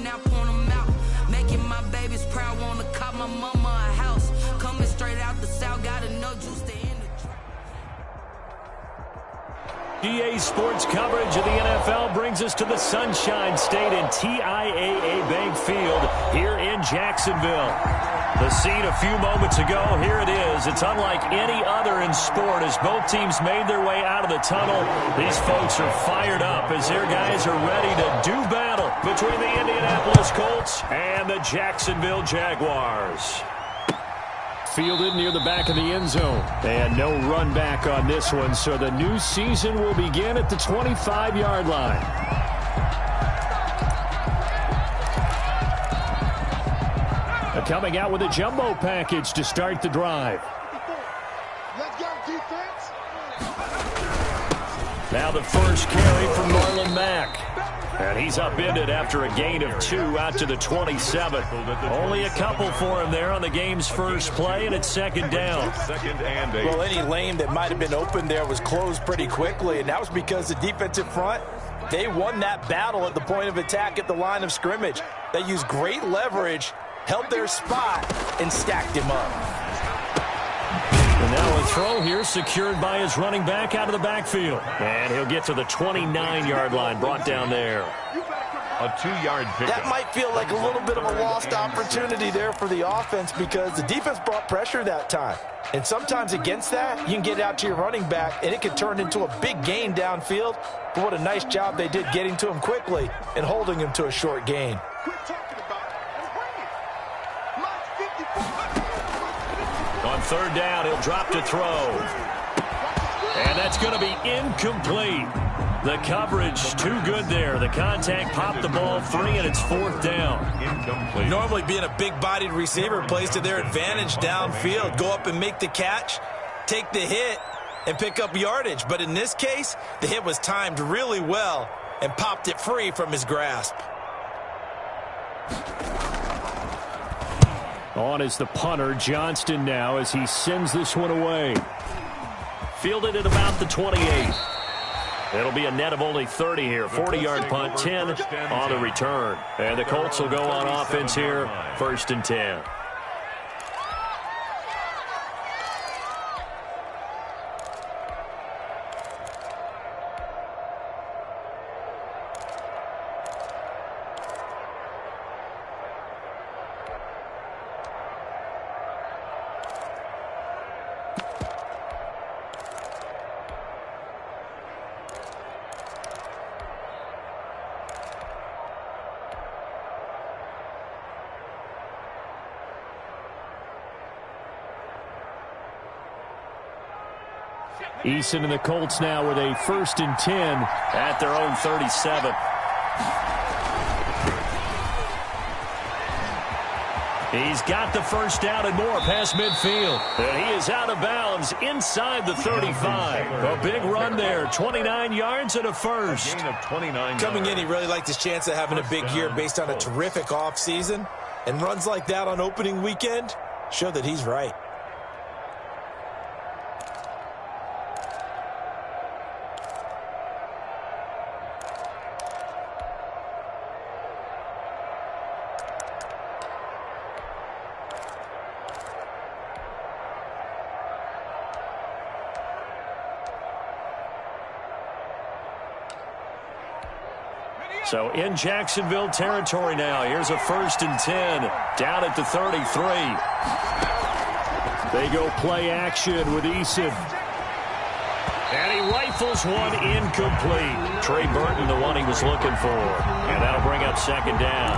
and now point them out. Making my babies proud, wanna call my mama a house. Coming straight out the south, got enough juice to end the drought. EA Sports coverage of the NFL brings us to the Sunshine State and TIAA Bank Field here in Jacksonville. The scene a few moments ago, here it is. It's unlike any other in sport as both teams made their way out of the tunnel. These folks are fired up as their guys are ready to do battle between the Indianapolis Colts and the Jacksonville Jaguars. Fielded near the back of the end zone. And no run back on this one, so the new season will begin at the 25-yard line. Coming out with a jumbo package to start the drive. Let's go, defense. Now the first carry from Marlon Mack. And he's upended after a gain of 2 out to the 27. Only a couple for him there on the game's first play, and it's second down. Well, any lane that might have been open there was closed pretty quickly, and that was because the defensive front, they won that battle at the point of attack at the line of scrimmage. They used great leverage, held their spot, and stacked him up. And now a throw here secured by his running back out of the backfield. And he'll get to the 29-yard line, brought down there. A 2-yard pickup. That might feel like a little bit of a lost opportunity there for the offense because the defense brought pressure that time. And sometimes against that, you can get out to your running back, and it can turn into a big gain downfield. But what a nice job they did getting to him quickly and holding him to a short gain. On third down, he'll drop to throw. And that's going to be incomplete. The coverage too good there. The contact popped the ball free, and it's fourth down. Incomplete. Normally being a big-bodied receiver plays to their advantage downfield. Go up and make the catch, take the hit, and pick up yardage. But in this case, the hit was timed really well and popped it free from his grasp. On is the punter, Johnston now, as he sends this one away. Fielded at about the 28. It'll be a net of only 30 here. 40-yard punt, 10 on the return. And the Colts will go on offense here, first and 10. Eason and the Colts now with a first and 10 at their own 37. He's got the first down and more past midfield. And he is out of bounds inside the 35. A big run there, 29 yards and a first. Coming in, he really liked his chance of having a big year based on a terrific offseason. And runs like that on opening weekend show that he's right. So in Jacksonville territory now. Here's a first and 10 down at the 33. They go play action with Eason. And he rifles one incomplete. Trey Burton, the one he was looking for. And that'll bring up second down.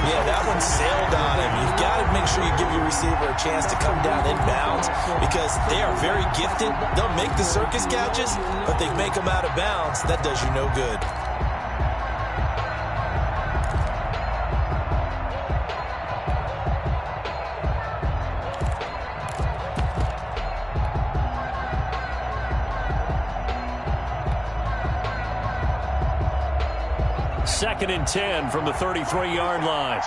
Yeah, that one sailed on him. You've got to make sure you give your receiver a chance to come down inbounds because they are very gifted. They'll make the circus catches, but they make them out of bounds. That does you no good. Second and 10 from the 33-yard line.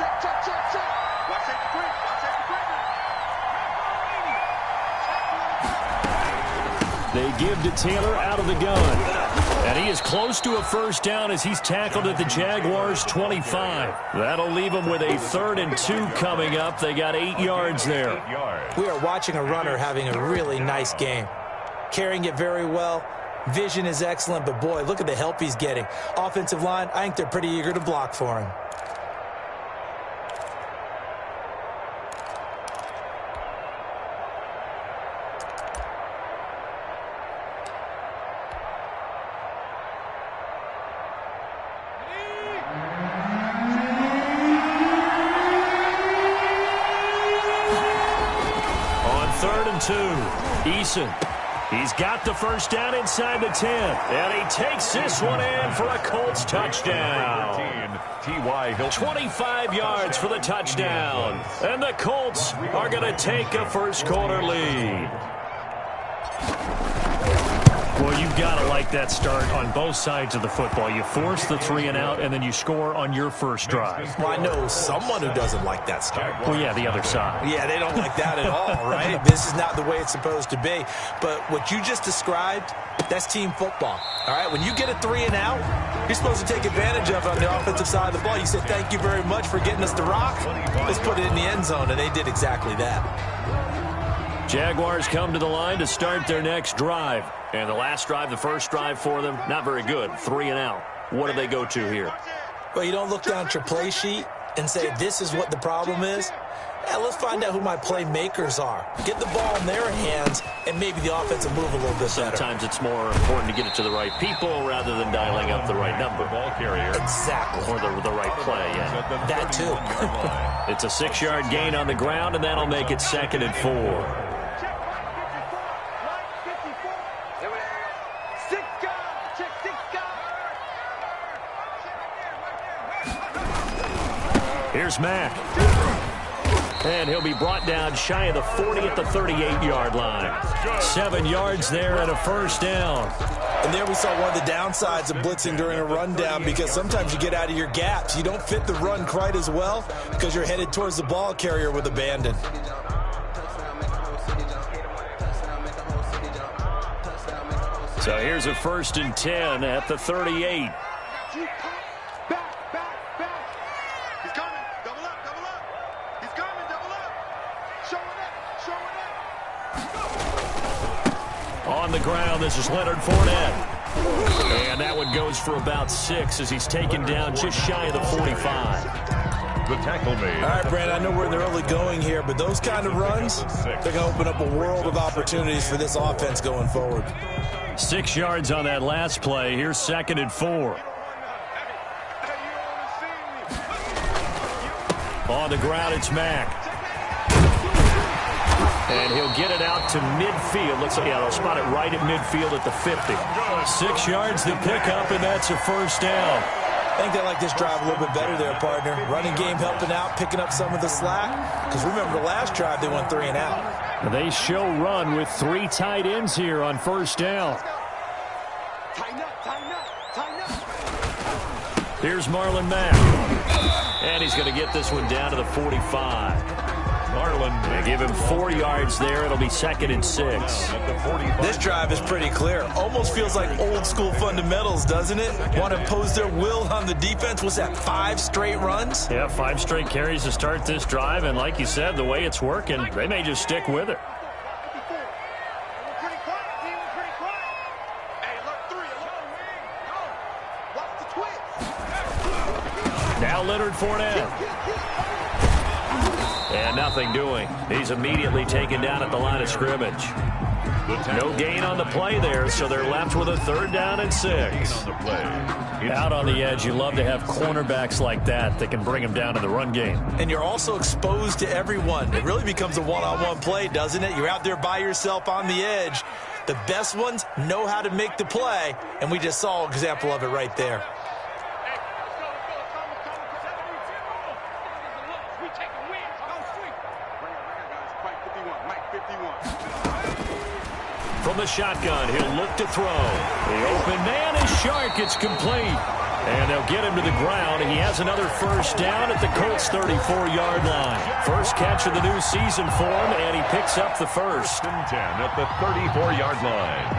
They give to Taylor out of the gun. And he is close to a first down as he's tackled at the Jaguars' 25. That'll leave him with a 3rd and 2 coming up. They got 8 yards there. We are watching a runner having a really nice game. Carrying it very well. Vision is excellent, but boy, look at the help he's getting. Offensive line, I think they're pretty eager to block for him. On 3rd and 2, Eason. He's got the first down inside the 10. And he takes this one in for a Colts touchdown. 25 yards for the touchdown. And the Colts are going to take a first-quarter lead. Well, you've got to like that start on both sides of the football. You force the 3 and out, and then you score on your first drive. Well, I know someone who doesn't like that start. Well, yeah, the other side. Yeah, they don't like that at all, right? This is not the way it's supposed to be. But what you just described, that's team football. All right, when you get a 3 and out, you're supposed to take advantage of it on the offensive side of the ball. You said, thank you very much for getting us the rock. Let's put it in the end zone, and they did exactly that. Jaguars come to the line to start their next drive. And the last drive, the first drive for them, not very good. 3 and out. What do they go to here? Well, you don't look down at your play sheet and say, this is what the problem is. Yeah, let's find out who my playmakers are. Get the ball in their hands, and maybe the offense will move a little bit better. Sometimes it's more important to get it to the right people rather than dialing up the right number. Ball carrier. Exactly. Or the right play, yeah. That too. It's a 6-yard gain on the ground, and that'll make it 2nd and 4. Here's Mack. And he'll be brought down shy of the 40 at the 38-yard line. 7 yards there and a first down. And there we saw one of the downsides of blitzing during a rundown, because sometimes you get out of your gaps. You don't fit the run quite as well because you're headed towards the ball carrier with abandon. So here's a 1st and 10 at the 38. On the ground, this is Leonard Fournette. And that one goes for about 6 as he's taken down just shy of the 45. The tackle made. All right, Brandon, I know we're in the early going here, but those kind of runs, they're going to open up a world of opportunities for this offense going forward. 6 yards on that last play. Here's 2nd and 4. On the ground, it's Mack. And he'll get it out to midfield. Looks like, yeah, they'll spot it right at midfield at the 50. 6 yards to pick up, and that's a first down. I think they like this drive a little bit better there, partner. Running game helping out, picking up some of the slack. Because remember, the last drive, they went 3 and out. They show run with 3 tight ends here on first down. Here's Marlon Mack. And he's going to get this one down to the 45. Marlon, they give him 4 yards there. It'll be 2nd and 6. This drive is pretty clear. Almost feels like old school fundamentals, doesn't it? Want to impose their will on the defense. What's that, 5 straight runs? Yeah, 5 straight carries to start this drive. And like you said, the way it's working, they may just stick with it. Now Leonard Fournette. And nothing doing. He's immediately taken down at the line of scrimmage. No gain on the play there, so they're left with a 3rd down and 6. Out on the edge, you love to have cornerbacks like that can bring them down to the run game. And you're also exposed to everyone. It really becomes a one-on-one play, doesn't it? You're out there by yourself on the edge. The best ones know how to make the play, and we just saw an example of it right there. From the shotgun, he'll look to throw. The open man is Shark. It's complete. And they'll get him to the ground. And he has another first down at the Colts' 34-yard line. First catch of the new season for him, and he picks up the first. 1st and 10 at the 34-yard line.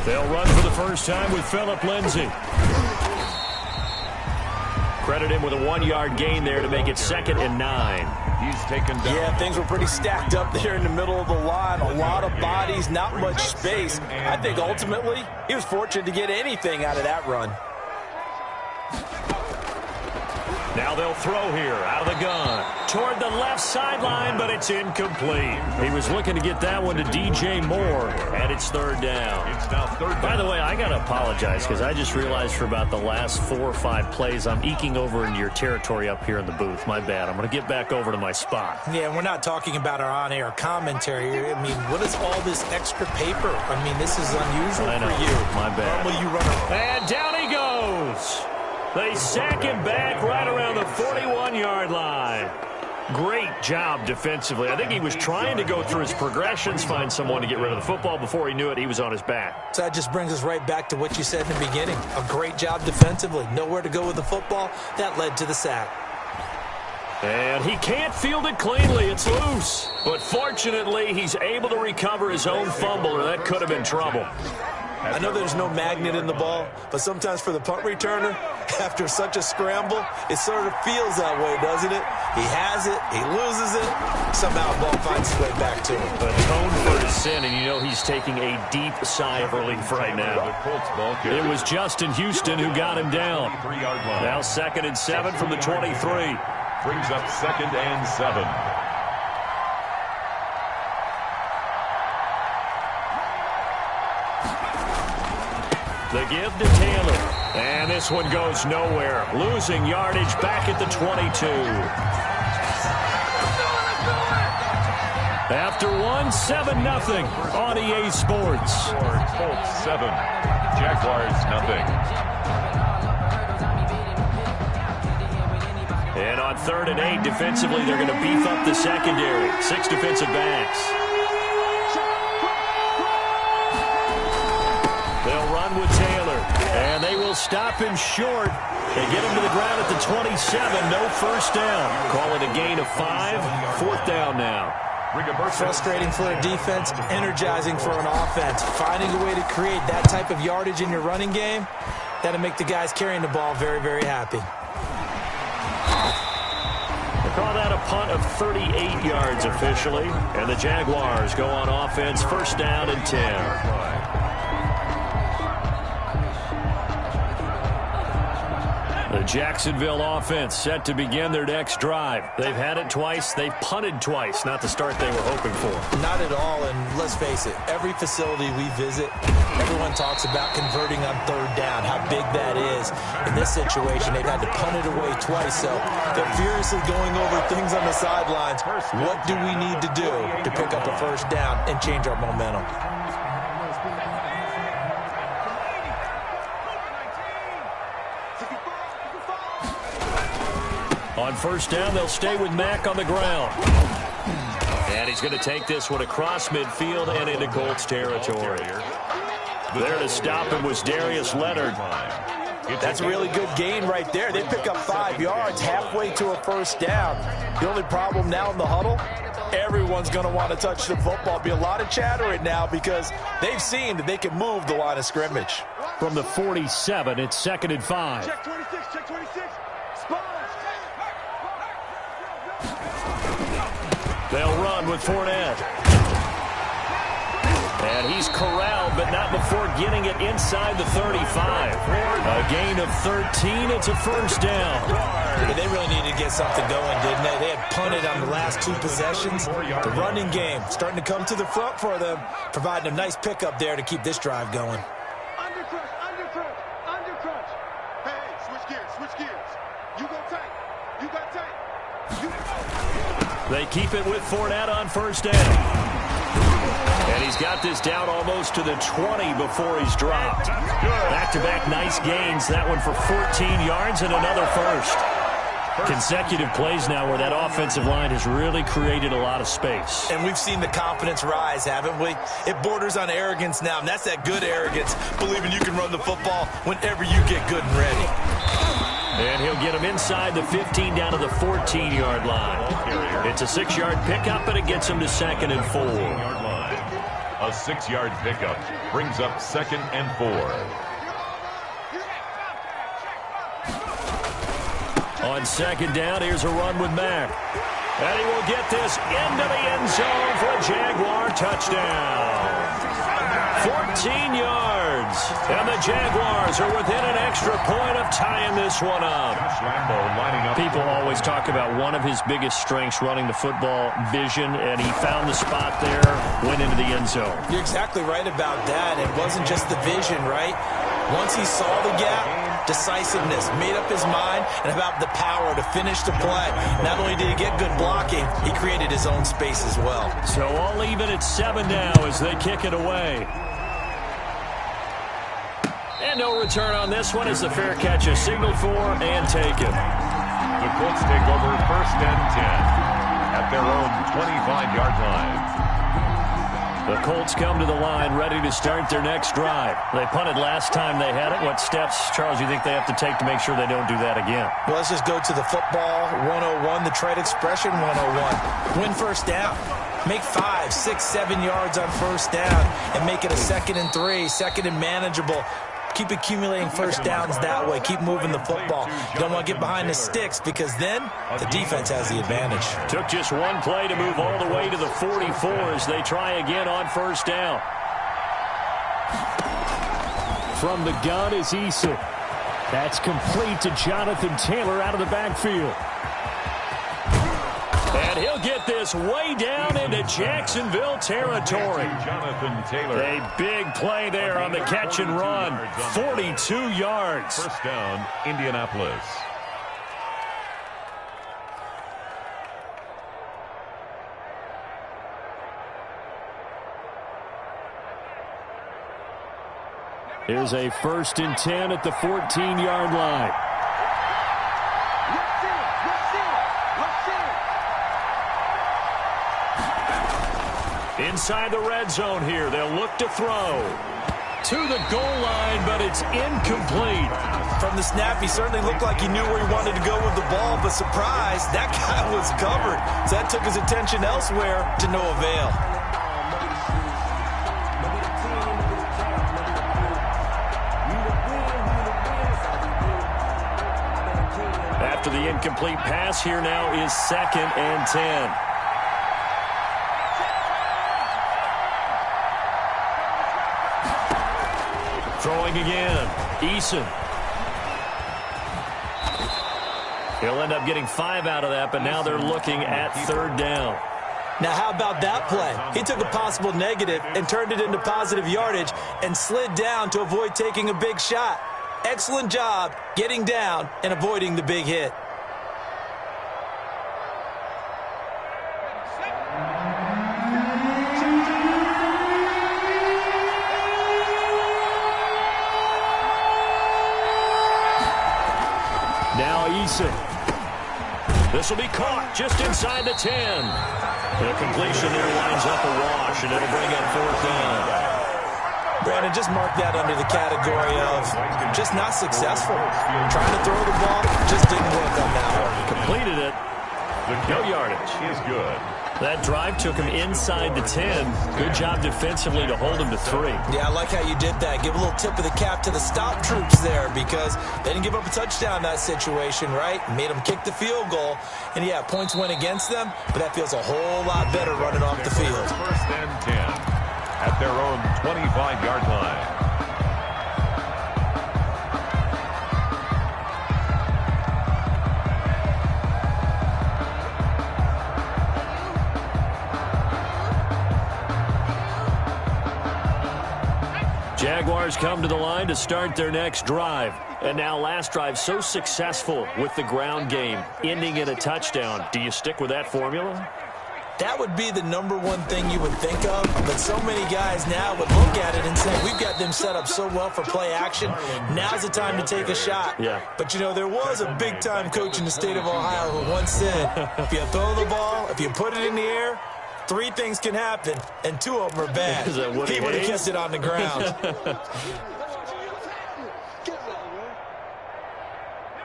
They'll run for the first time with Phillip Lindsay. Credit him with a 1-yard gain there to make it 2nd and 9. He's taken down. Yeah, things were pretty stacked up there in the middle of the line. A lot of bodies, not much space. I think ultimately he was fortunate to get anything out of that run. Now they'll throw here out of the gun. Toward the left sideline, but it's incomplete. He was looking to get that one to DJ Moore, and it's 3rd down. It's now 3rd down. By the way, I got to apologize because I just realized for about the last 4 or 5 plays, I'm eking over into your territory up here in the booth. My bad. I'm going to get back over to my spot. Yeah, we're not talking about our on-air commentary. I mean, what is all this extra paper? I mean, this is unusual for you. My bad. Normally you run a... And down he goes. They sack him back right around the 41-yard line. Great job defensively. I think he was trying to go through his progressions, find someone to get rid of the football. Before he knew it, he was on his back. So that just brings us right back to what you said in the beginning. A great job defensively. Nowhere to go with the football. That led to the sack. And he can't field it cleanly. It's loose. But fortunately, he's able to recover his own fumble, or that could have been trouble. I know there's no magnet in the ball, but sometimes for the punt returner, after such a scramble, it sort of feels that way, doesn't it? He has it, he loses it, somehow the ball finds its way back to him. Atone for his sin, and you know he's taking a deep sigh of relief right now. It was Justin Houston who got him down. Now 2nd and 7 from the 23. Brings up 2nd and 7. The give to Taylor. And this one goes nowhere. Losing yardage back at the 22. After 7-0 on EA Sports. Colts 7. Jaguars nothing. And on 3rd and 8, defensively, they're going to beef up the secondary. 6 defensive backs. They'll run with Taylor, and they will stop him short. They get him to the ground at the 27, no first down. Call it a gain of 5, 4th down now. Frustrating for a defense, energizing for an offense. Finding a way to create that type of yardage in your running game, that'll make the guys carrying the ball very, very happy. They call that a punt of 38 yards officially, and the Jaguars go on offense, 1st down and 10. The Jacksonville offense set to begin their next drive. They've had it twice. They've punted twice. Not the start they were hoping for. Not at all, and let's face it, every facility we visit, everyone talks about converting on 3rd down, how big that is. In this situation, they've had to punt it away twice, so they're furiously going over things on the sidelines. What do we need to do to pick up a 1st down and change our momentum? On 1st down, they'll stay with Mack on the ground. And he's going to take this one across midfield and into Colts territory. There to stop him was Darius Leonard. That's a really good gain right there. They pick up 5 yards halfway to a 1st down. The only problem now in the huddle, everyone's going to want to touch the football. Be a lot of chatter right now because they've seen that they can move the line of scrimmage. From the 47, it's 2nd and 5. Check 26, check 26. They'll run with Fournette. And he's corralled, but not before getting it inside the 35. A gain of 13. It's a 1st down. Yeah, they really needed to get something going, didn't they? They had punted on the last 2 possessions. The running game starting to come to the front for them, providing a nice pickup there to keep this drive going. Undercrunch, undercrunch, undercrunch. Hey, switch gears. You go tight. You got tight. They keep it with Fournette on 1st down. And he's got this down almost to the 20 before he's dropped. Back-to-back nice gains. That one for 14 yards and another 1st. Consecutive plays now where that offensive line has really created a lot of space. And we've seen the confidence rise, haven't we? It borders on arrogance now, and that's that good arrogance, believing you can run the football whenever you get good and ready. And he'll get him inside the 15 down to the 14-yard line. It's a 6-yard pickup, and it gets him to 2nd and 4. A 6-yard pickup brings up 2nd and 4. On 2nd down, here's a run with Mack. And he will get this into the end zone for a Jaguar touchdown. 14 yards. And the Jaguars are within an extra point of tying this one up. People always talk about one of his biggest strengths running the football, vision, and he found the spot there, went into the end zone. You're exactly right about that. It wasn't just the vision, right? Once he saw the gap, decisiveness, made up his mind, and about the power to finish the play. Not only did he get good blocking, he created his own space as well. So all even at 7 now as they kick it away. And no return on this one as the fair catch is signaled for and taken. The Colts take over 1st and 10 at their own 25-yard line. The Colts come to the line ready to start their next drive. They punted last time they had it. What steps, Charles, do you think they have to take to make sure they don't do that again? Well, let's just go to the football 101, the trade expression 101. Win 1st down. Make 5, 6, 7 yards on 1st down and make it a 2nd and 3, 2nd and manageable. Keep accumulating 1st downs that way. Keep moving the football. You don't want to get behind the sticks because then the defense has the advantage. Took just one play to move all the way to the 44 as they try again on 1st down. From the gun is Eason. That's complete to Jonathan Taylor out of the backfield. And he'll get this way down into Jacksonville territory. Jonathan Taylor. A big play there on the catch and run. 42 yards. 1st down, Indianapolis. Here's a 1st and 10 at the 14-yard line. Inside the red zone here. They'll look to throw. To the goal line, but it's incomplete. From the snap, he certainly looked like he knew where he wanted to go with the ball, but surprise, that guy was covered. So that took his attention elsewhere to no avail. After the incomplete pass, here now is 2nd and 10. Throwing again. Eason. He'll end up getting 5 out of that, but now they're looking at 3rd down. Now, how about that play? He took a possible negative and turned it into positive yardage and slid down to avoid taking a big shot. Excellent job getting down and avoiding the big hit. Now Eason. This will be caught just inside the 10. The completion there lines up a wash, and it'll bring up 4th down. Brandon, just mark that under the category of just not successful. Trying to throw the ball, just didn't work on that one. Completed it. No yardage. Is good. That drive took him inside the 10. Good job defensively to hold him to 3. Yeah, I like how you did that. Give a little tip of the cap to the stop troops there because they didn't give up a touchdown in that situation, right? Made them kick the field goal. And, yeah, points went against them, but that feels a whole lot better running off the field. 1st and 10 at their own 25-yard line. Jaguars come to the line to start their next drive. And now last drive so successful with the ground game, ending in a touchdown. Do you stick with that formula? That would be the #1 thing you would think of, but so many guys now would look at it and say, we've got them set up so well for play action. Now's the time to take a shot. Yeah. But, you know, there was a big-time coach in the state of Ohio who once said, if you throw the ball, if you put it in the air, 3 things can happen, and 2 of them are bad. He would have kept it on the ground.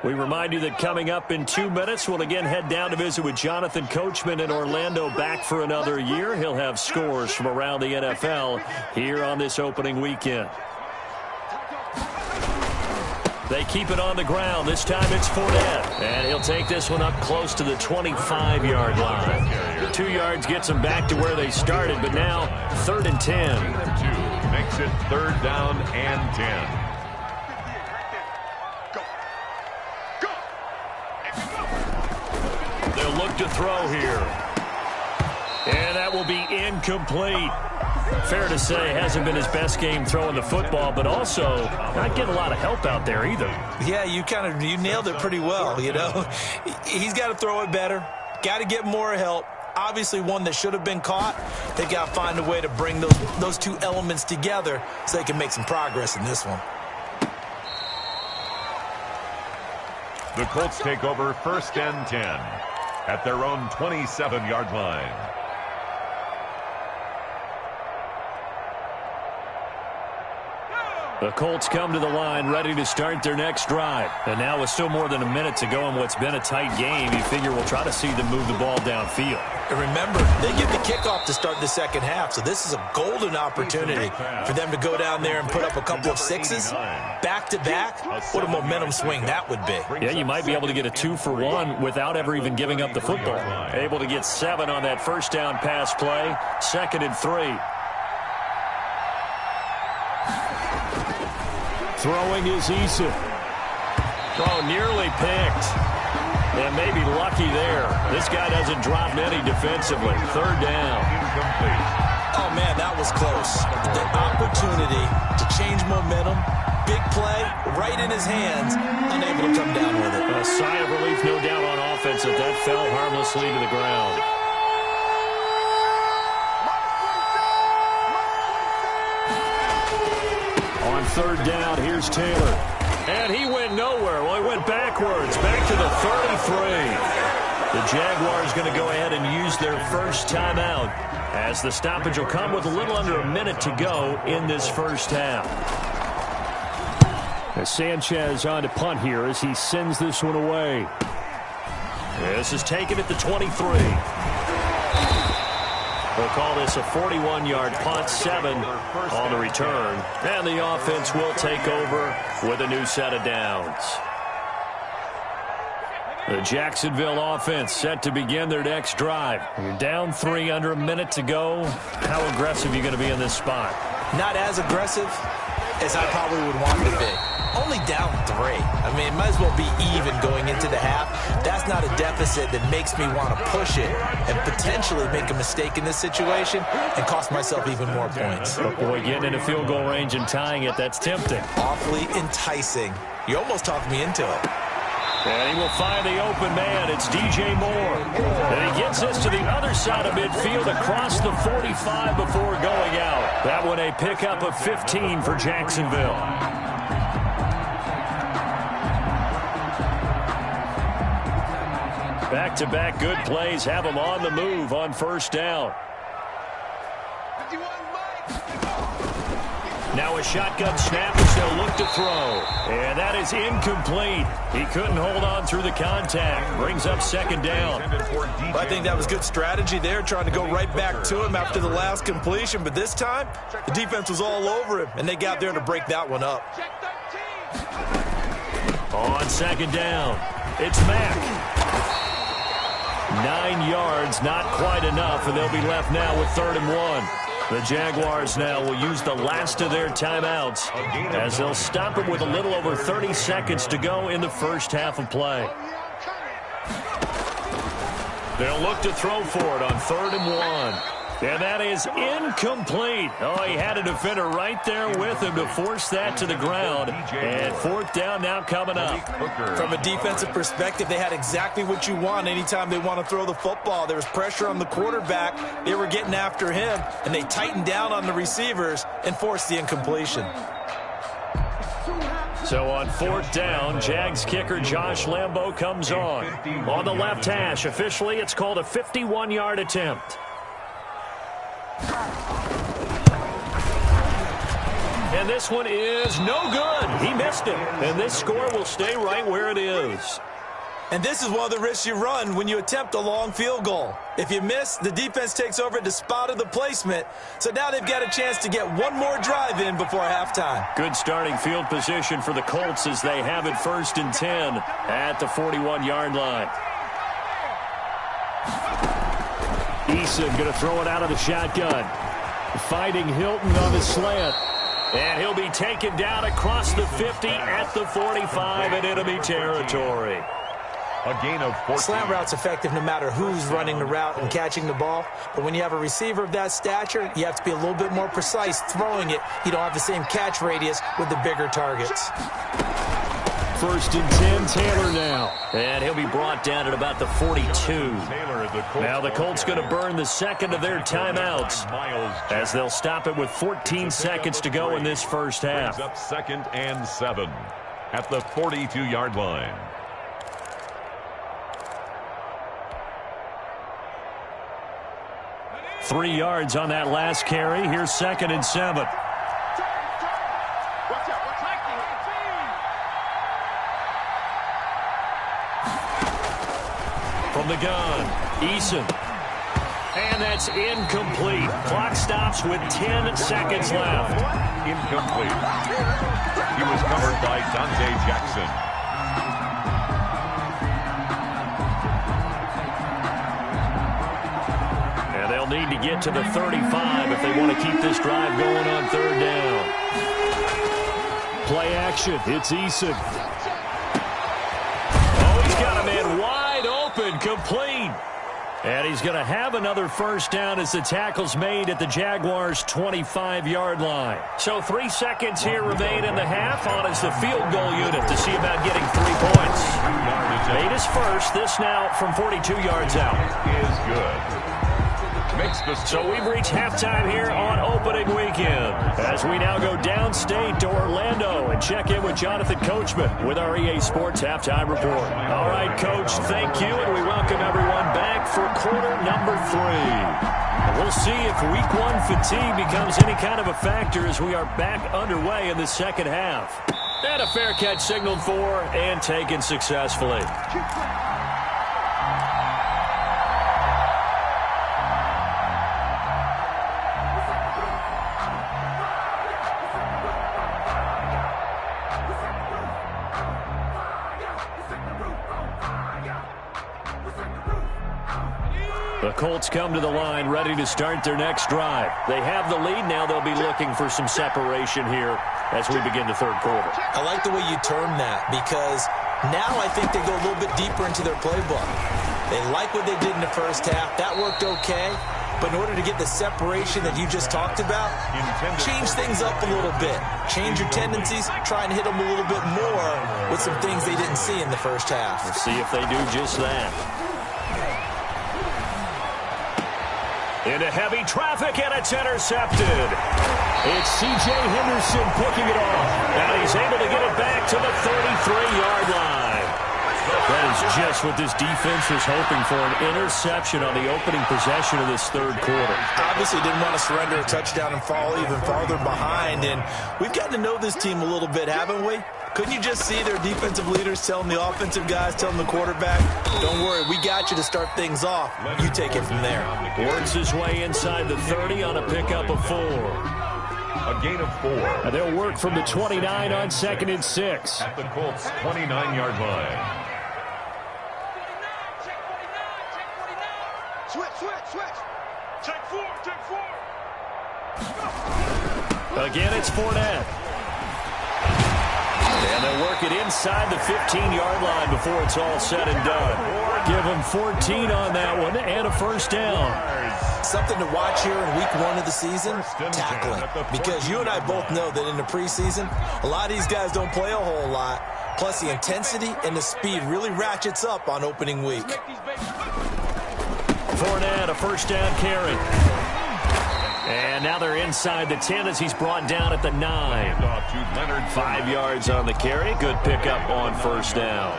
We remind you that coming up in 2 minutes, we'll again head down to visit with Jonathan Coachman in Orlando, back for another year. He'll have scores from around the NFL here on this opening weekend. They keep it on the ground. This time it's Fournette. And he'll take this one up close to the 25-yard line. 2 yards gets them back to where they started, but now 3rd and 10. Makes it 3rd down and 10. They'll look to throw here. And that will be incomplete. Fair to say, hasn't been his best game throwing the football, but also not getting a lot of help out there either. Yeah, you nailed it pretty well, you know. He's got to throw it better. Got to get more help. Obviously one that should have been caught. They've got to find a way to bring those two elements together so they can make some progress in this one. The Colts take over 1st and 10 at their own 27-yard line. The Colts come to the line ready to start their next drive. And now with still more than a minute to go in what's been a tight game, you figure we'll try to see them move the ball downfield. And remember, they get the kickoff to start the second half, so this is a golden opportunity for them to go down there and put up a couple of sixes back-to-back. What a momentum swing that would be. Yeah, you might be able to get a 2-for-1 without ever even giving up the football. Able to get 7 on that first down pass play. 2nd and 3. Throwing is Eason. Oh, nearly picked. And maybe lucky there. This guy doesn't drop many defensively. 3rd down. Incomplete. Oh, man, that was close. The opportunity to change momentum, big play, right in his hands, unable to come down with it. A sigh of relief, no doubt, on offense that fell harmlessly to the ground. On 3rd down, here's Taylor. And he went nowhere. Well, he went backwards, back to the 33. The Jaguars going to go ahead and use their first timeout as the stoppage will come with a little under a minute to go in this first half. As Sanchez on to punt here as he sends this one away. This is taken at the 23. We'll call this a 41-yard punt, 7 on the return. And the offense will take over with a new set of downs. The Jacksonville offense set to begin their next drive. You're down 3, under a minute to go. How aggressive are you going to be in this spot? Not as aggressive as I probably would want to be. Only down 3. I mean, it might as well be even going into the half. That's not a deficit that makes me want to push it and potentially make a mistake in this situation and cost myself even more points. Oh boy, getting into field goal range and tying it, that's tempting. Awfully enticing. You almost talked me into it. And he will find the open man. It's DJ Moore. And he gets this to the other side of midfield across the 45 before going out. That one a pickup of 15 for Jacksonville. Back-to-back good plays have them on the move on 1st down. Now a shotgun snap as they'll look to throw. And that is incomplete. He couldn't hold on through the contact. Brings up 2nd down. I think that was good strategy there, trying to go right back to him after the last completion. But this time, the defense was all over him, and they got there to break that one up. On 2nd down, it's Mack. 9 yards, not quite enough, and they'll be left now with 3rd and 1. The Jaguars now will use the last of their timeouts as they'll stop it with a little over 30 seconds to go in the first half of play. They'll look to throw for it on 3rd and 1. And that is incomplete. Oh, he had a defender right there with him to force that to the ground. And 4th down now coming up. From a defensive perspective, they had exactly what you want anytime they want to throw the football. There was pressure on the quarterback. They were getting after him, and they tightened down on the receivers and forced the incompletion. So on 4th down, Jags kicker Josh Lambo comes on. On the left hash, officially it's called a 51-yard attempt. And this one is no good. He missed it. And this score will stay right where it is. And this is one of the risks you run when you attempt a long field goal. If you miss, the defense takes over at the spot of the placement. So now they've got a chance to get one more drive in before halftime. Good starting field position for the Colts as they have it 1st and 10 at the 41-yard line. Eason going to throw it out of the shotgun. Fighting Hilton on the slant. And he'll be taken down across the 50 at the 45 in enemy territory. A gain of 14. Slant route's effective no matter who's running the route and catching the ball. But when you have a receiver of that stature, you have to be a little bit more precise throwing it. You don't have the same catch radius with the bigger targets. 1st and 10, Taylor now. And he'll be brought down at about the 42. Now the Colts going to burn the second of their timeouts as they'll stop it with 14 seconds to go in this first half. Up 2nd and 7 at the 42-yard line. Three yards on that last carry. Here's 2nd and 7. From the gun, Eason. And that's incomplete. Clock stops with 10 seconds left. Incomplete. He was covered by Dante Jackson. Need to get to the 35 if they want to keep this drive going on 3rd down. Play action. It's Eason. Oh, he's got a man wide open, complete. And he's going to have another first down as the tackle's made at the Jaguars' 25-yard line. So 3 seconds here remain in the half on as the field goal unit to see about getting 3 points. Made his first. This now from 42 yards out. Is good. So we've reached halftime here on opening weekend as we now go downstate to Orlando and check in with Jonathan Coachman with our EA Sports Halftime Report. All right, Coach, thank you, and we welcome everyone back for quarter number 3. And we'll see if week 1 fatigue becomes any kind of a factor as we are back underway in the second half. And a fair catch signaled for and taken successfully. The Colts come to the line ready to start their next drive. They have the lead. Now they'll be looking for some separation here as we begin the 3rd quarter. I like the way you term that because now I think they go a little bit deeper into their playbook. They like what they did in the first half. That worked okay. But in order to get the separation that you just talked about, change things up a little bit. Change your tendencies. Try and hit them a little bit more with some things they didn't see in the first half. We'll see if they do just that. Into heavy traffic, and it's intercepted. It's C.J. Henderson picking it off. And he's able to get it back to the 33-yard line. That is just what this defense was hoping for, an interception on the opening possession of this 3rd quarter. Obviously didn't want to surrender a touchdown and fall even farther behind. And we've gotten to know this team a little bit, haven't we? Couldn't you just see their defensive leaders telling the offensive guys, telling the quarterback, don't worry, we got you to start things off. You take it from there. Works his way inside the 30 on a pickup of 4. A gain of 4. And they'll work from the 29 on 2nd and 6. At the Colts' 29-yard line. Switch. Take 4. Again, it's Fournette. And they'll work it inside the 15-yard line before it's all said and done. Give them 14 on that one and a first down. Something to watch here in week 1 of the season, tackling. Because you and I both know that in the preseason, a lot of these guys don't play a whole lot. Plus, the intensity and the speed really ratchets up on opening week. Fournette, a first down carry. And now they're inside the 10 as he's brought down at the 9. 5 yards on the carry. Good pickup on first down.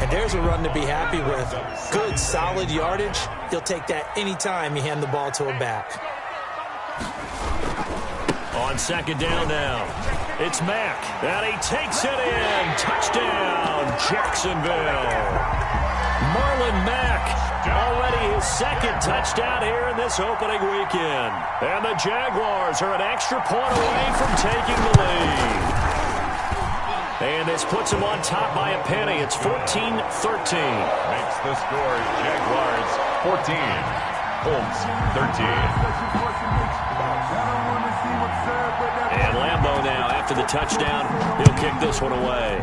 And there's a run to be happy with. Good, solid yardage. He'll take that anytime you hand the ball to a back. On second down now, it's Mack, and he takes it in. Touchdown, Jacksonville. Marlon Mack, already his second touchdown here in this opening weekend. And the Jaguars are an extra point away from taking the lead. And this puts them on top by a penny. It's 14-13. Makes the score Jaguars 14, Colts 13. And Lambeau now, after the touchdown, he'll kick this one away.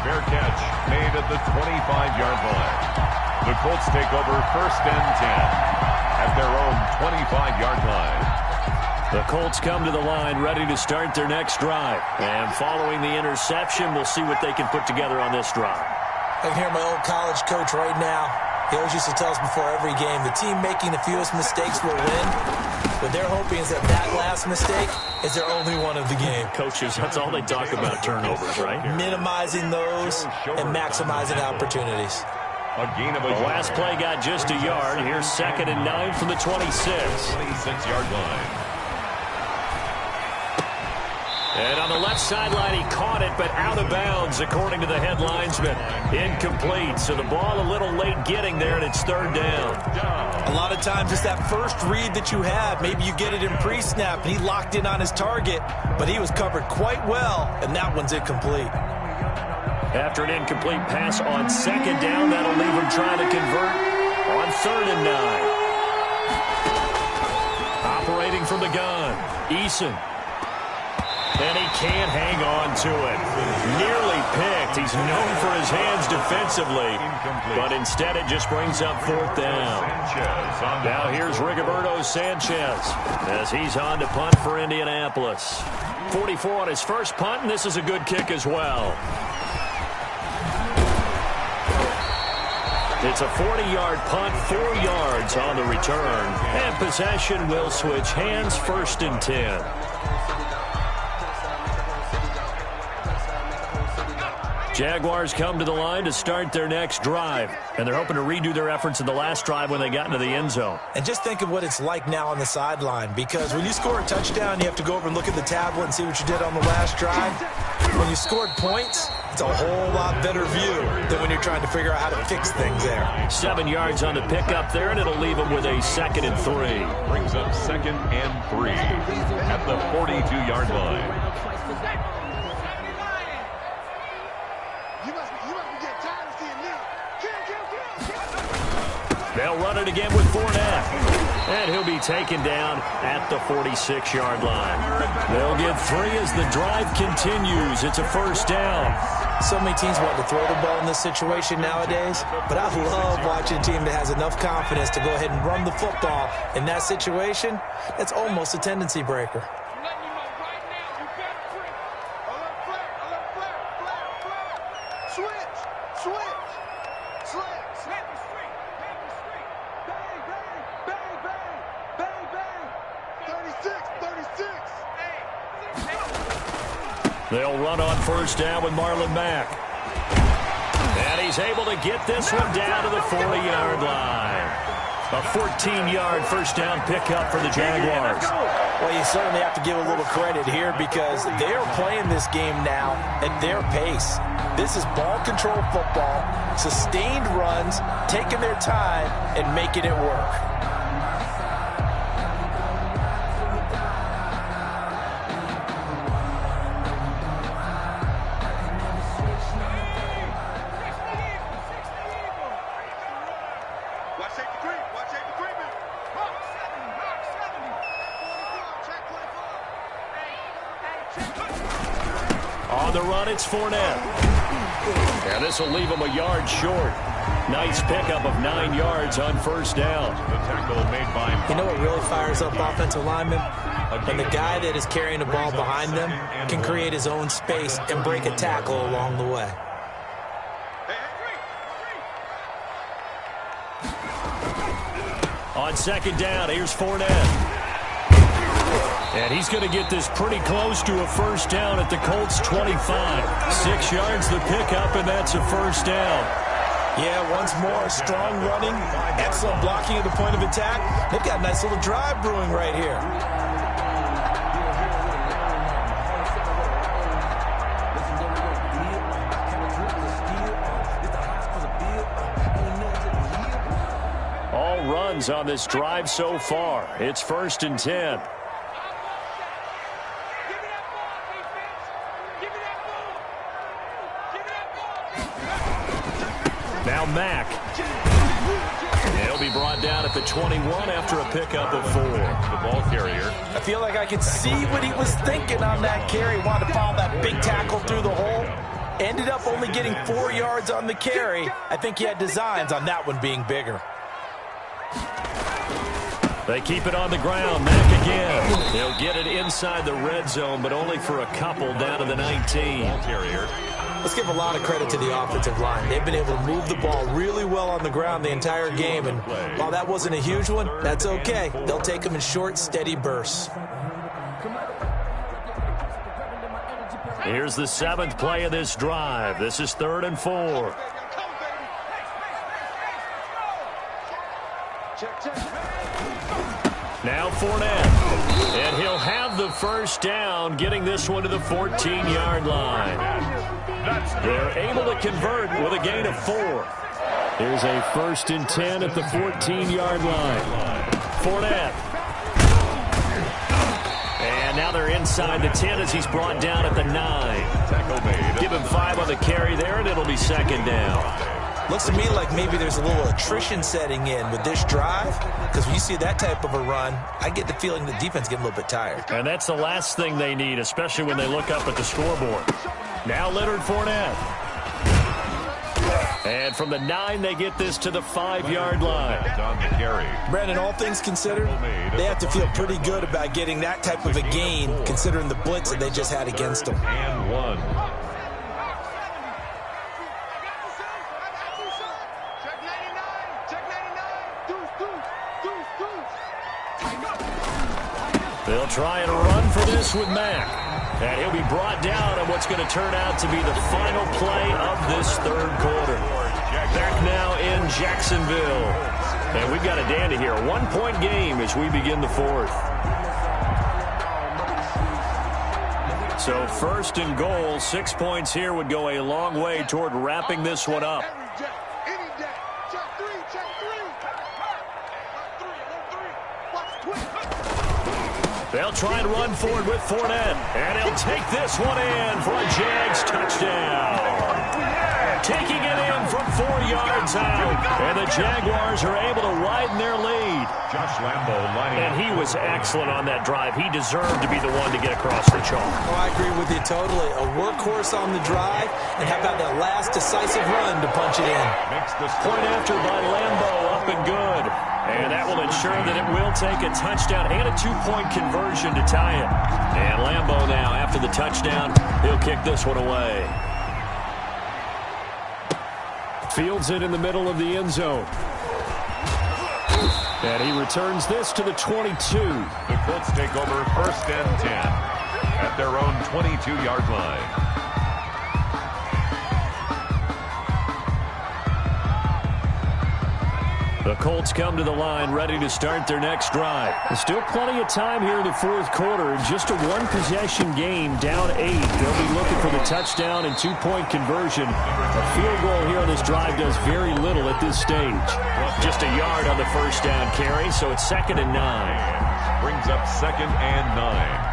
Fair catch made at the 25-yard line. The Colts take over 1st and 10 at their own 25-yard line. The Colts come to the line ready to start their next drive. And following the interception, we'll see what they can put together on this drive. I can hear my old college coach right now. He always used to tell us before every game, the team making the fewest mistakes will win. What they're hoping is that last mistake is their only one of the game. Coaches, that's all they talk about, turnovers, right? Minimizing those and maximizing opportunities. A gain of a The yard. last play got just a yard. Here's 2nd and 9 from the 26. 26-yard line. And on the left sideline, he caught it, but out of bounds, according to the head linesman. Incomplete, so the ball a little late getting there, and it's 3rd down. A lot of times it's that first read that you have. Maybe you get it in pre-snap, and he locked in on his target, but he was covered quite well, and that one's incomplete. After an incomplete pass on 2nd down, that'll leave him trying to convert on 3rd and 9. Operating from the gun, Eason. And he can't hang on to it. Nearly picked. He's known for his hands defensively. But instead it just brings up 4th down. Now here's Rigoberto Sanchez as he's on to punt for Indianapolis. 44 on his first punt, and this is a good kick as well. It's a 40-yard punt, 4 yards on the return. And possession will switch hands, 1st and 10. Jaguars come to the line to start their next drive, and they're hoping to redo their efforts in the last drive when they got into the end zone. And just think of what it's like now on the sideline, because when you score a touchdown, you have to go over and look at the tablet and see what you did on the last drive. When you scored points, it's a whole lot better view than when you're trying to figure out how to fix things there. 7 yards on the pickup there, and it'll leave them with a 2nd and 3. Brings up 2nd and 3 at the 42-yard line. They'll run it again with Fournette. And he'll be taken down at the 46-yard line. They'll get 3 as the drive continues. It's a 1st down. So many teams want to throw the ball in this situation nowadays, but I love watching a team that has enough confidence to go ahead and run the football. In that situation, that's almost a tendency breaker. They'll run on 1st down with Marlon Mack. And he's able to get this one down to the 40-yard line. A 14-yard 1st down pickup for the Jaguars. Well, you certainly have to give a little credit here because they're playing this game now at their pace. This is ball control football, sustained runs, taking their time, and making it work. On the run, it's Fournette. And this will leave him a yard short. Nice pickup of 9 yards on 1st down. The tackle made by... You know what really fires up offensive linemen? When the guy that is carrying the ball behind them can create his own space and break a tackle along the way. On 2nd down, here's Fournette. And he's going to get this pretty close to a 1st down at the Colts 25. 6 yards the pickup, and that's a 1st down. Yeah, once more, strong running, excellent blocking at the point of attack. They've got a nice little drive brewing right here. All runs on this drive so far. It's 1st and 10. Now Mack. He'll be brought down at the 21 after a pickup of 4. The ball carrier. I feel like I could see what he was thinking on that carry. Wanted to follow that big tackle through the hole. Ended up only getting 4 yards on the carry. I think he had designs on that one being bigger. They keep it on the ground. Mack again. He'll get it inside the red zone, but only for a couple down to the 19. Ball carrier. Let's give a lot of credit to the offensive line. They've been able to move the ball really well on the ground the entire game, and while that wasn't a huge one, that's okay. They'll take them in short, steady bursts. Here's the 7th play of this drive. This is 3rd and 4. Now Fournette, and he'll have the first down, getting this one to the 14-yard line. They're able to convert with a gain of 4. Here's a 1st and 10 at the 14-yard line. Fournette. And now they're inside the 10 as he's brought down at the 9. Give him 5 on the carry there, and it'll be 2nd down. Looks to me like maybe there's a little attrition setting in with this drive, because when you see that type of a run, I get the feeling the defense getting a little bit tired. And that's the last thing they need, especially when they look up at the scoreboard. Now Leonard Fournette. And from the 9, they get this to the 5-yard line. On the carry. Brandon, all things considered, they have to feel pretty good about getting that type of a gain, considering the blitz that they just had against them. And 1. They'll try and run for this with Mack. And he'll be brought down on what's going to turn out to be the final play of this 3rd quarter. Back now in Jacksonville. And we've got a dandy here. 1-point game as we begin the 4th. So 1st and goal, 6 points here would go a long way toward wrapping this one up. They'll try and run forward with Fournette. And he'll take this one in for a Jags touchdown. Taking it in from 4 yards out. And the Jaguars are able to widen their lead. Josh Lambo lining up. And he was excellent on that drive. He deserved to be the one to get across the chalk. Oh, I agree with you totally. A workhorse on the drive, and how about that last decisive run to punch it in? Makes the Point after by Lambo, up and good. And that will ensure that it will take a touchdown and a 2-point conversion to tie it. And Lambo now, after the touchdown, he'll kick this one away. Fields it in the middle of the end zone. And he returns this to the 22. The Colts take over 1st and 10 at their own 22-yard line. The Colts come to the line ready to start their next drive. There's still plenty of time here in the 4th quarter. Just a 1-possession game, down 8. They'll be looking for the touchdown and 2-point conversion. A field goal here on this drive does very little at this stage. Just a yard on the 1st down carry, so it's 2nd and 9. Brings up 2nd and 9.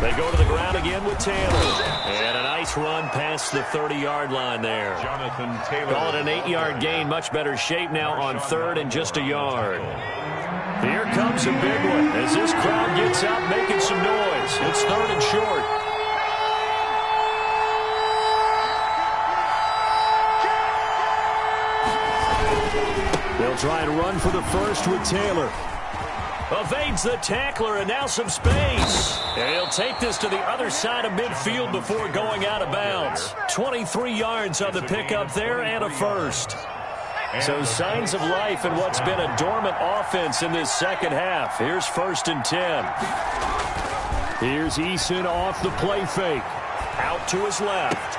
They go to the ground again with Taylor. And a nice run past the 30-yard line there. Jonathan Taylor. Call it an 8-yard gain. Much better shape now on 3rd and just a yard. Here comes a big one as this crowd gets out making some noise. It's 3rd and short. They'll try and run for the first with Taylor. Evades the tackler, and now some space. And he'll take this to the other side of midfield before going out of bounds. 23 yards on the pickup there and a first. So signs of life in what's been a dormant offense in this second half. Here's 1st and 10. Here's Eason off the play fake. Out to his left.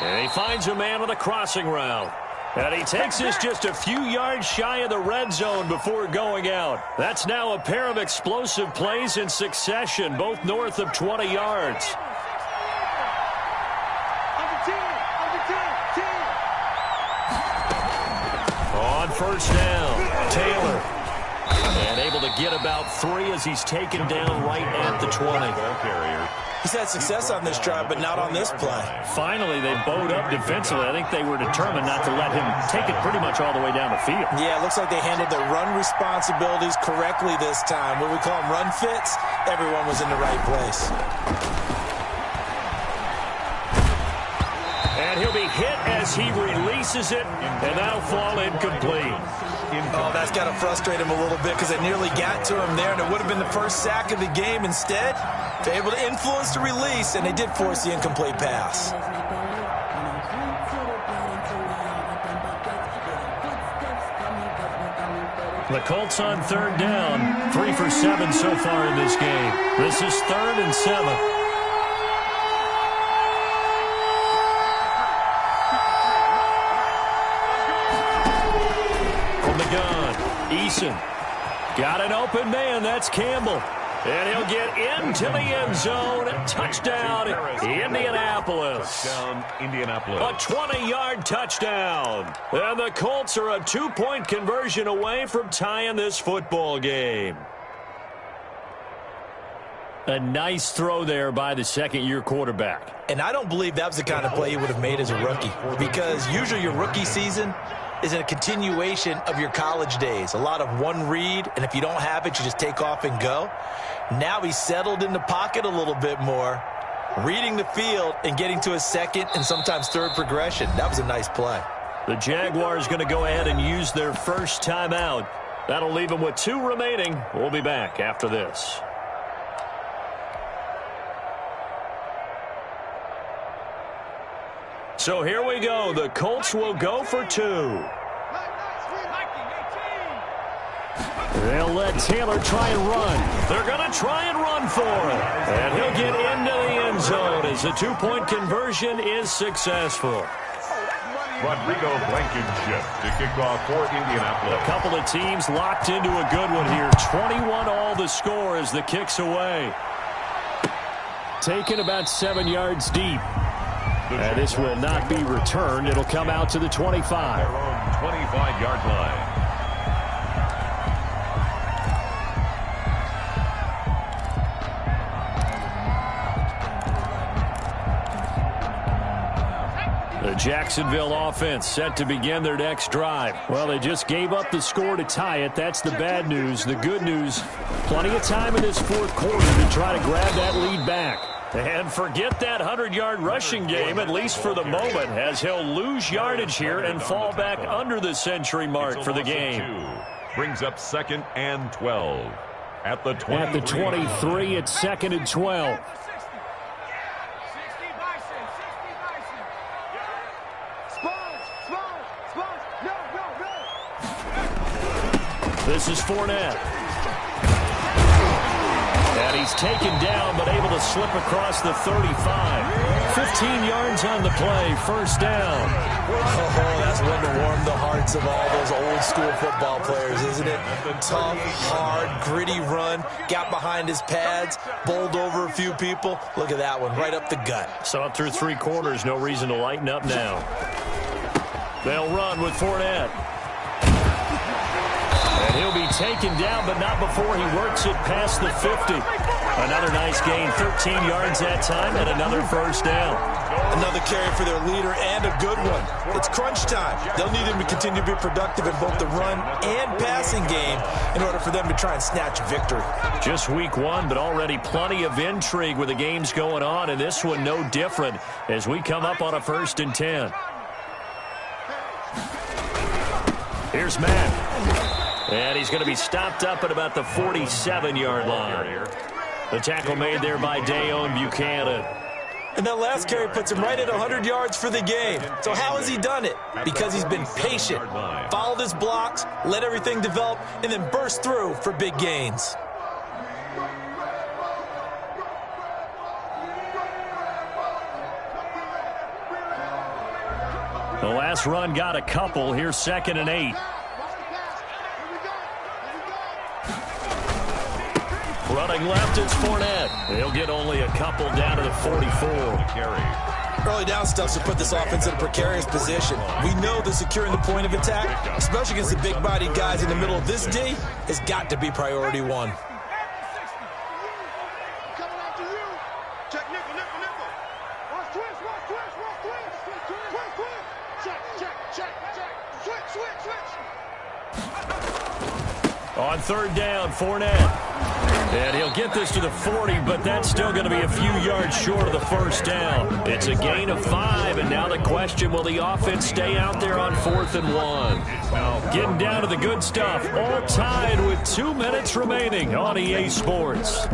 And he finds a man on the crossing route. And he takes this just a few yards shy of the red zone before going out. That's now a pair of explosive plays in succession, both north of 20 yards. On 1st down, Taylor. And able to get about 3 as he's taken down right at the 20. He's had success on this drive, but not on this play. Finally, they bowed up defensively. I think they were determined not to let him take it pretty much all the way down the field. Yeah, it looks like they handled their run responsibilities correctly this time. What we call them run fits, everyone was in the right place. And he'll be hit as he releases it, and that'll fall incomplete. Oh, that's got to frustrate him a little bit because they nearly got to him there, and it would have been the first sack of the game. Instead, they're able to influence the release, and they did force the incomplete pass. The Colts on 3rd down, 3 for 7 so far in this game. This is 3rd and 7. Eason got an open man. That's Campbell. And he'll get into the end zone. Touchdown, Indianapolis. Touchdown, Indianapolis. A 20-yard touchdown. And the Colts are a 2-point conversion away from tying this football game. A nice throw there by the second-year quarterback. And I don't believe that was the kind of play he would have made as a rookie, because usually your rookie season is a continuation of your college days. A lot of one read, and if you don't have it, you just take off and go. Now he's settled in the pocket a little bit more, reading the field and getting to a second and sometimes third progression. That was a nice play. The Jaguars going to go ahead and use their first timeout. That'll leave them with 2 remaining. We'll be back after this. So here we go. The Colts will go for 2. They'll let Taylor try and run. They're going to try and run for it. And he'll get into the end zone as the 2-point conversion is successful. Rodrigo Blankenship to kick off for Indianapolis. A couple of teams locked into a good one here. 21 all the score as the kick's away. Taken about 7 yards deep. And this will not be returned. It'll come out to the 25. Their own 25-yard line. The Jacksonville offense set to begin their next drive. Well, they just gave up the score to tie it. That's the bad news. The good news, plenty of time in this fourth quarter to try to grab that lead back. And forget that 100-yard rushing game, at least for the moment, as he'll lose yardage here and fall back under the century mark for the game. Brings up 2nd and 12. At the 23. At the 23, it's 2nd and 12. This is Fournette. And he's taken down, but able to slip across the 35. 15 yards on the play, 1st down. Oh, that's one to warm the hearts of all those old-school football players, isn't it? Tough, hard, gritty run. Got behind his pads, bowled over a few people. Look at that one, right up the gut. Saw it through 3 quarters, no reason to lighten up now. They'll run with Fournette. And he'll be taken down, but not before he works it past the 50. Another nice gain, 13 yards that time, and another 1st down. Another carry for their leader, and a good one. It's crunch time. They'll need him to continue to be productive in both the run and passing game in order for them to try and snatch a victory. Just week 1, but already plenty of intrigue with the games going on, and this one no different as we come up on a 1st and 10. Here's Matt. And he's going to be stopped up at about the 47-yard line. The tackle made there by Dayon Buchanan. And that last carry puts him right at 100 yards for the game. So how has he done it? Because he's been patient, followed his blocks, let everything develop, and then burst through for big gains. The last run got a couple. Here's 2nd and 8. Running left, it's Fournette. He'll get only a couple down to the 44. Early down stuff should put this offense in a precarious position. We know that securing the point of attack, especially against the big-bodied guys in the middle of this D, has got to be priority one. Coming after you. Check nickel, nickel, nickel. Watch twist, watch twist, watch twist. Twist, twist. Check, check, check, check. Switch, switch, switch. On 3rd down, Fournette. And he'll get this to the 40, but that's still going to be a few yards short of the 1st down. It's a gain of 5, and now the question, will the offense stay out there on 4th and 1? Getting down to the good stuff, all tied with 2 minutes remaining on EA Sports.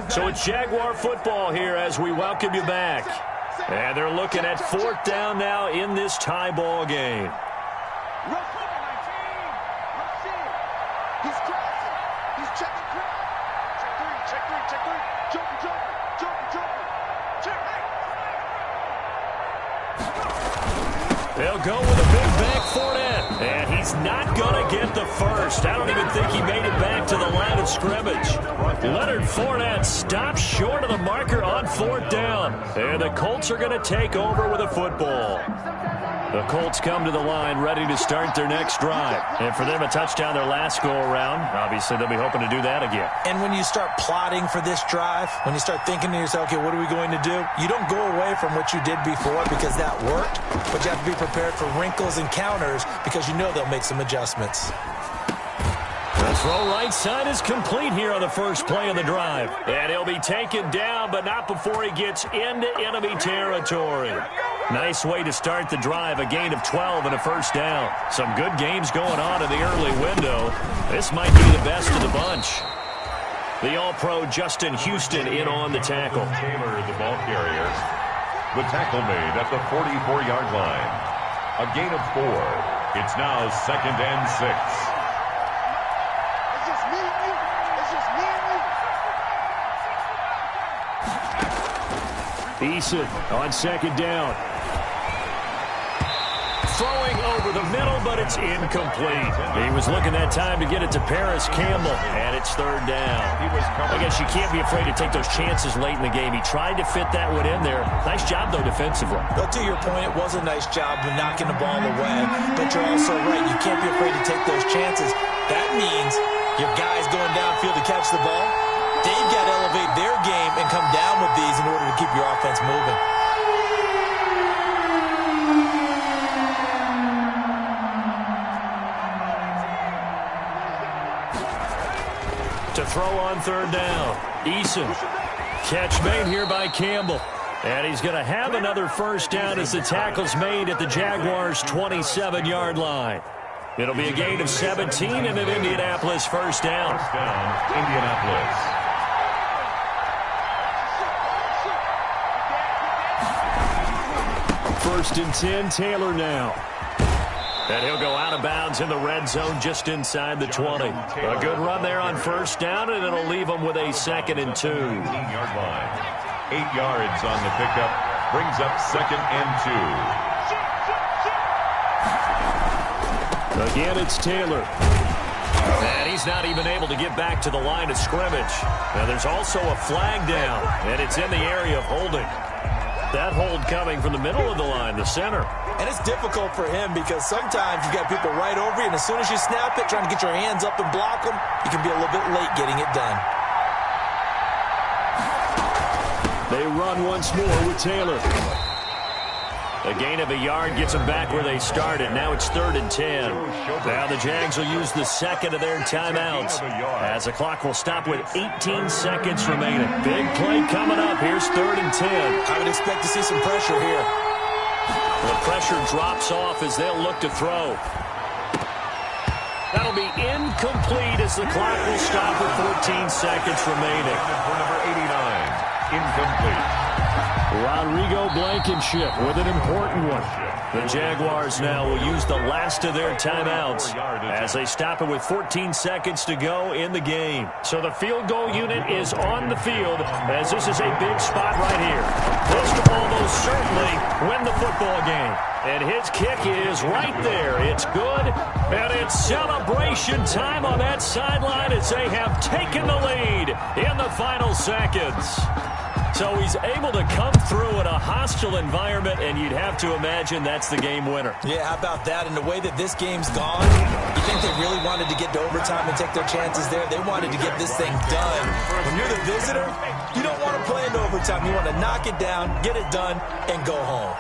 So it's Jaguar football here as we welcome you back. And they're looking at 4th down now in this tie ball game. He's crossing. He's checking crowd. Check 3, check 3, check 3. Joker, joker, joker, joker. Check. They'll go with a big back Fournette. And he's not going to get the first. I don't even think he made it back to the line of scrimmage. Leonard Fournette stops short of the marker on 4th down. And the Colts are going to take over with a football. The Colts come to the line ready to start their next drive. And for them, a touchdown their last go-around. Obviously, they'll be hoping to do that again. And when you start plotting for this drive, when you start thinking to yourself, okay, what are we going to do? You don't go away from what you did before because that worked, but you have to be prepared for wrinkles and counters because you know they'll make some adjustments. The throw right side is complete here on the first play of the drive. And he'll be taken down, but not before he gets into enemy territory. Nice way to start the drive, a gain of 12 and a 1st down. Some good games going on in the early window. This might be the best of the bunch. The All-Pro Justin Houston in on the tackle. Taylor, the ball carrier. The tackle made at the 44-yard line. A gain of 4. It's now 2nd and 6. It's just me and you. It's just me and you. Eason on 2nd down. Throwing over the middle, but it's incomplete. He was looking that time to get it to Paris Campbell, and it's 3rd down. I guess you can't be afraid to take those chances late in the game. He tried to fit that one in there. Nice job, though, defensively. But to your point, it was a nice job of knocking the ball away. But you're also right. You can't be afraid to take those chances. That means your guys going downfield to catch the ball, they've got to elevate their game and come down with these in order to keep your offense moving. To throw on 3rd down. Eason. Catch made here by Campbell. And he's going to have another 1st down as the tackle's made at the Jaguars' 27-yard line. It'll be a gain of 17 and an Indianapolis 1st down. First down, Indianapolis. First and 10, Taylor now. And he'll go out of bounds in the red zone just inside the 20. A good run there on 1st down, and it'll leave them with a 2nd and 2. 18-yard line. 8 yards on the pickup. Brings up 2nd and 2. Again, it's Taylor. And he's not even able to get back to the line of scrimmage. Now, there's also a flag down, and it's in the area of holding. That hold coming from the middle of the line, the center. And it's difficult for him because sometimes you got people right over you, and as soon as you snap it, trying to get your hands up and block them, you can be a little bit late getting it done. They run once more with Taylor. A gain of a yard gets them back where they started. Now it's 3rd and 10. Now the Jags will use the 2nd of their timeouts as the clock will stop with 18 seconds remaining. Big play coming up. Here's 3rd and 10. I would expect to see some pressure here. The pressure drops off as they'll look to throw. That'll be incomplete as the clock will stop with 14 seconds remaining. For number 89, incomplete. Rodrigo Blankenship with an important one. The Jaguars now will use the last of their timeouts as they stop it with 14 seconds to go in the game. So the field goal unit is on the field as this is a big spot right here. This could almost certainly win the football game. And his kick is right there. It's good, and it's celebration time on that sideline as they have taken the lead in the final seconds. So he's able to come through in a hostile environment, and you'd have to imagine that's the game winner. Yeah, how about that? And the way that this game's gone, you think they really wanted to get to overtime and take their chances there? They wanted to get this thing done. When you're the visitor, you don't want to play into overtime. You want to knock it down, get it done, and go home.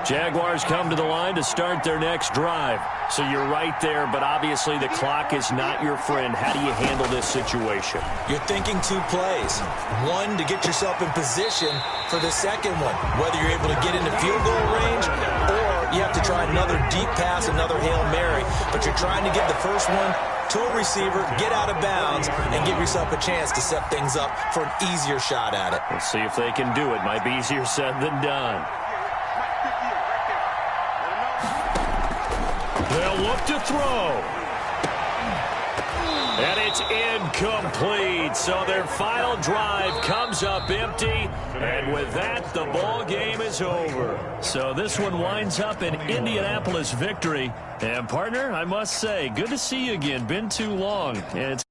Jaguars come to the line to start their next drive. So you're right there, but obviously the clock is not your friend. How do you handle this situation? You're thinking 2 plays. One, to get yourself in position for the second one, whether you're able to get into field goal range or you have to try another deep pass, another Hail Mary. But you're trying to get the first one to a receiver, get out of bounds, and give yourself a chance to set things up for an easier shot at it. We'll see if they can do it. Might be easier said than done. They'll look to throw. And it's incomplete. So their final drive comes up empty. And with that, the ball game is over. So this one winds up an Indianapolis victory. And, partner, I must say, good to see you again. Been too long. And it's